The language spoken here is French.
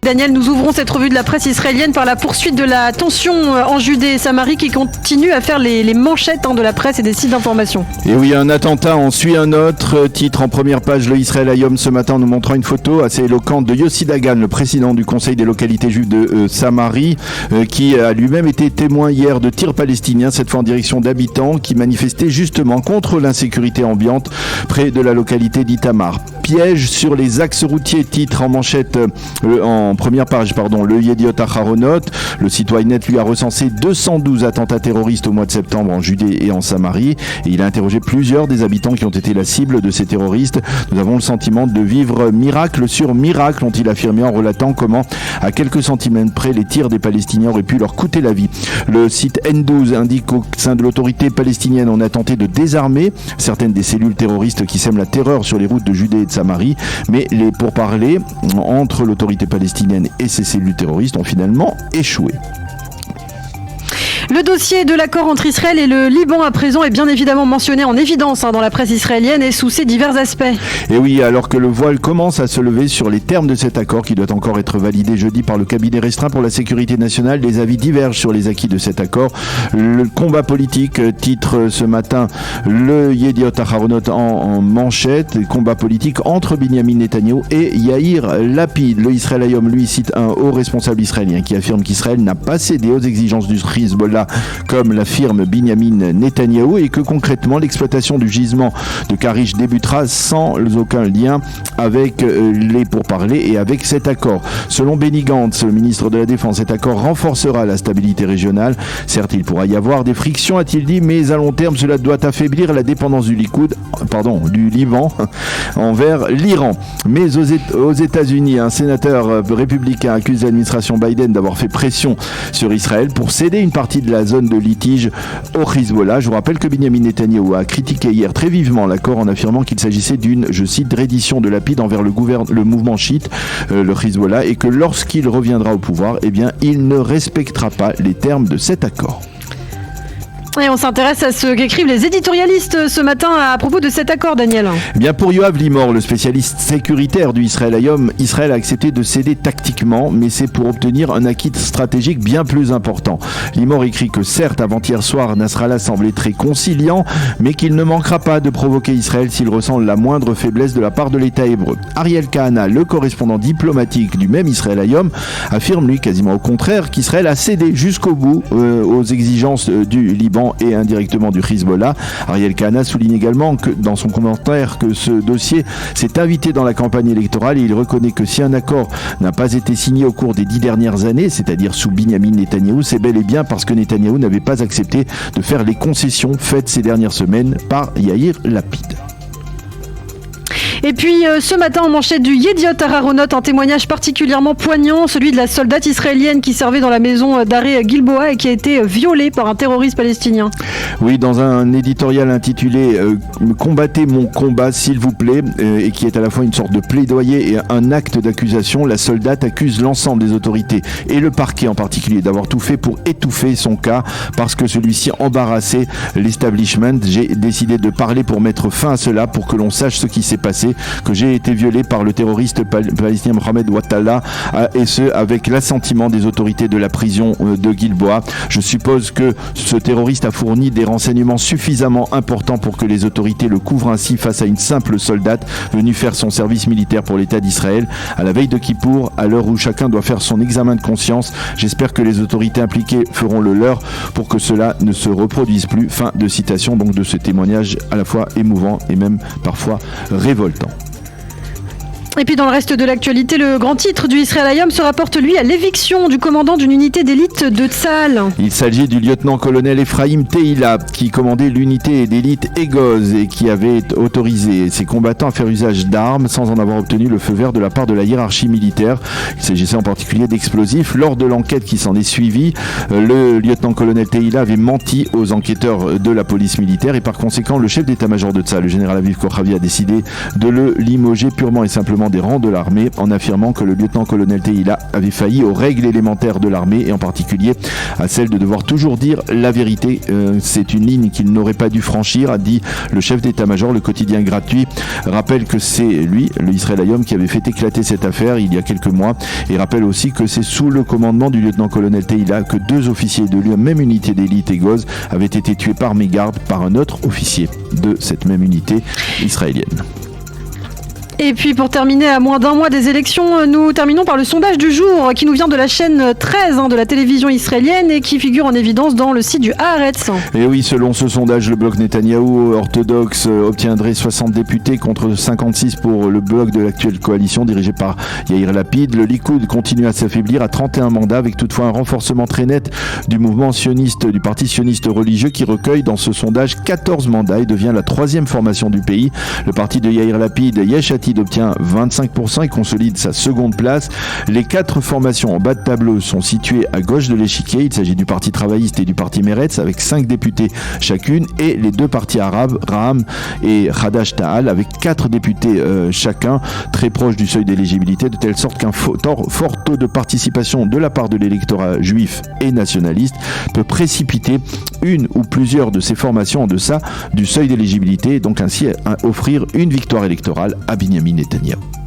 Daniel, nous ouvrons cette revue de la presse israélienne par la poursuite de la tension en Judée et Samarie qui continue à faire les manchettes de la presse et des sites d'information. Et oui, un attentat en suit un autre. Titre en première page, le Israël Hayom ce matin nous montrant une photo assez éloquente de Yossi Dagan, le président du Conseil des localités juives de Samarie, qui a lui-même été témoin hier de tirs palestiniens, cette fois en direction d'habitants qui manifestaient justement contre l'insécurité ambiante près de la localité d'Itamar. Piège sur les axes routiers, titre en manchette en première page, le Yediot Aharonot. Le site Ynet lui a recensé 212 attentats terroristes au mois de septembre en Judée et en Samarie. Et il a interrogé plusieurs des habitants qui ont été la cible de ces terroristes. Nous avons le sentiment de vivre miracle sur miracle, ont-ils affirmé en relatant comment, à quelques centimètres près, les tirs des Palestiniens auraient pu leur coûter la vie. Le site N12 indique qu'au sein de l'autorité palestinienne, on a tenté de désarmer certaines des cellules terroristes qui sèment la terreur sur les routes de Judée et de Samarie, mais les pourparlers entre l'autorité palestinienne et ces cellules terroristes ont finalement échoué. Le dossier de l'accord entre Israël et le Liban à présent est bien évidemment mentionné en évidence dans la presse israélienne et sous ses divers aspects. Et oui, alors que le voile commence à se lever sur les termes de cet accord qui doit encore être validé jeudi par le cabinet restreint pour la sécurité nationale, les avis divergent sur les acquis de cet accord. Le combat politique, titre ce matin le Yediot Aharonot en manchette, combat politique entre Binyamin Netanyahou et Yair Lapid. Le Israël Hayom lui cite un haut responsable israélien qui affirme qu'Israël n'a pas cédé aux exigences du Hezbollah comme l'affirme Binyamin Netanyahou et que concrètement l'exploitation du gisement de Karish débutera sans aucun lien avec les pourparlers et avec cet accord. Selon Benny Gantz, le ministre de la Défense, cet accord renforcera la stabilité régionale. Certes, il pourra y avoir des frictions, a-t-il dit, mais à long terme, cela doit affaiblir la dépendance du Liban envers l'Iran. Mais aux États-Unis, un sénateur républicain accuse l'administration Biden d'avoir fait pression sur Israël pour céder une partie de la zone de litige au Hezbollah. Je vous rappelle que Binyamin Netanyahou a critiqué hier très vivement l'accord en affirmant qu'il s'agissait d'une, je cite, reddition de Lapid envers le mouvement chiite, le Hezbollah, et que lorsqu'il reviendra au pouvoir, il ne respectera pas les termes de cet accord. Et on s'intéresse à ce qu'écrivent les éditorialistes ce matin à propos de cet accord, Daniel. Bien, pour Yoav Limor, le spécialiste sécuritaire du Israël Hayom, Israël a accepté de céder tactiquement, mais c'est pour obtenir un acquis stratégique bien plus important. Limor écrit que certes, avant-hier soir, Nasrallah semblait très conciliant, mais qu'il ne manquera pas de provoquer Israël s'il ressent la moindre faiblesse de la part de l'État hébreu. Ariel Kahana, le correspondant diplomatique du même Israël Hayom, affirme lui quasiment au contraire qu'Israël a cédé jusqu'au bout aux exigences du Liban et indirectement du Hezbollah. Ariel Kahana souligne également que dans son commentaire que ce dossier s'est invité dans la campagne électorale et il reconnaît que si un accord n'a pas été signé au cours des 10 dernières années, c'est-à-dire sous Binyamin Netanyahou, c'est bel et bien parce que Netanyahou n'avait pas accepté de faire les concessions faites ces dernières semaines par Yair Lapid. Et puis ce matin en manchette du Yediot Aharonot, un témoignage particulièrement poignant, celui de la soldate israélienne qui servait dans la maison d'arrêt Gilboa et qui a été violée par un terroriste palestinien. Oui, dans un éditorial intitulé « Combattez mon combat s'il vous plaît » et qui est à la fois une sorte de plaidoyer et un acte d'accusation, la soldate accuse l'ensemble des autorités et le parquet en particulier d'avoir tout fait pour étouffer son cas parce que celui-ci embarrassait l'establishment. J'ai décidé de parler pour mettre fin à cela, pour que l'on sache ce qui s'est passé, que j'ai été violé par le terroriste palestinien Mohamed Ouattala et ce avec l'assentiment des autorités de la prison de Gilboa. Je suppose que ce terroriste a fourni des renseignements suffisamment importants pour que les autorités le couvrent ainsi face à une simple soldate venue faire son service militaire pour l'État d'Israël. À la veille de Kippour, à l'heure où chacun doit faire son examen de conscience, j'espère que les autorités impliquées feront le leur pour que cela ne se reproduise plus. Fin de citation donc de ce témoignage à la fois émouvant et même parfois révoltant. Et puis dans le reste de l'actualité, le grand titre du Israël Hayom se rapporte lui à l'éviction du commandant d'une unité d'élite de Tzahal. Il s'agit du lieutenant-colonel Ephraim Tehila qui commandait l'unité d'élite Egoz et qui avait autorisé ses combattants à faire usage d'armes sans en avoir obtenu le feu vert de la part de la hiérarchie militaire. Il s'agissait en particulier d'explosifs. Lors de l'enquête qui s'en est suivie, le lieutenant-colonel Tehila avait menti aux enquêteurs de la police militaire et par conséquent le chef d'état-major de Tzahal, le général Aviv Kochavi, a décidé de le limoger purement et simplement dénigrement des rangs de l'armée en affirmant que le lieutenant-colonel Tehila avait failli aux règles élémentaires de l'armée et en particulier à celle de devoir toujours dire la vérité. C'est une ligne qu'il n'aurait pas dû franchir, a dit le chef d'état-major. Le quotidien gratuit rappelle que c'est lui, le Israël Hayom, qui avait fait éclater cette affaire il y a quelques mois et rappelle aussi que c'est sous le commandement du lieutenant-colonel Tehila que 2 officiers de la même unité d'élite Egoz avaient été tués par mégarde par un autre officier de cette même unité israélienne. Et puis pour terminer, à moins d'un mois des élections, nous terminons par le sondage du jour qui nous vient de la chaîne 13 de la télévision israélienne et qui figure en évidence dans le site du Haaretz. Et oui, selon ce sondage, le bloc Netanyahou orthodoxe obtiendrait 60 députés contre 56 pour le bloc de l'actuelle coalition dirigée par Yair Lapid. Le Likoud continue à s'affaiblir à 31 mandats avec toutefois un renforcement très net du mouvement sioniste, du parti sioniste religieux qui recueille dans ce sondage 14 mandats et devient la 3e formation du pays. Le parti de Yair Lapid, Yesh Atid, obtient 25% et consolide sa seconde place. Les 4 formations en bas de tableau sont situées à gauche de l'échiquier. Il s'agit du parti travailliste et du parti Meretz avec 5 députés chacune et les 2 partis arabes, Raham et Hadash Ta'al, avec 4 députés chacun, très proches du seuil d'éligibilité, de telle sorte qu'un fort taux de participation de la part de l'électorat juif et nationaliste peut précipiter une ou plusieurs de ces formations en deçà du seuil d'éligibilité et donc ainsi offrir une victoire électorale à Binyamin Netanyahou.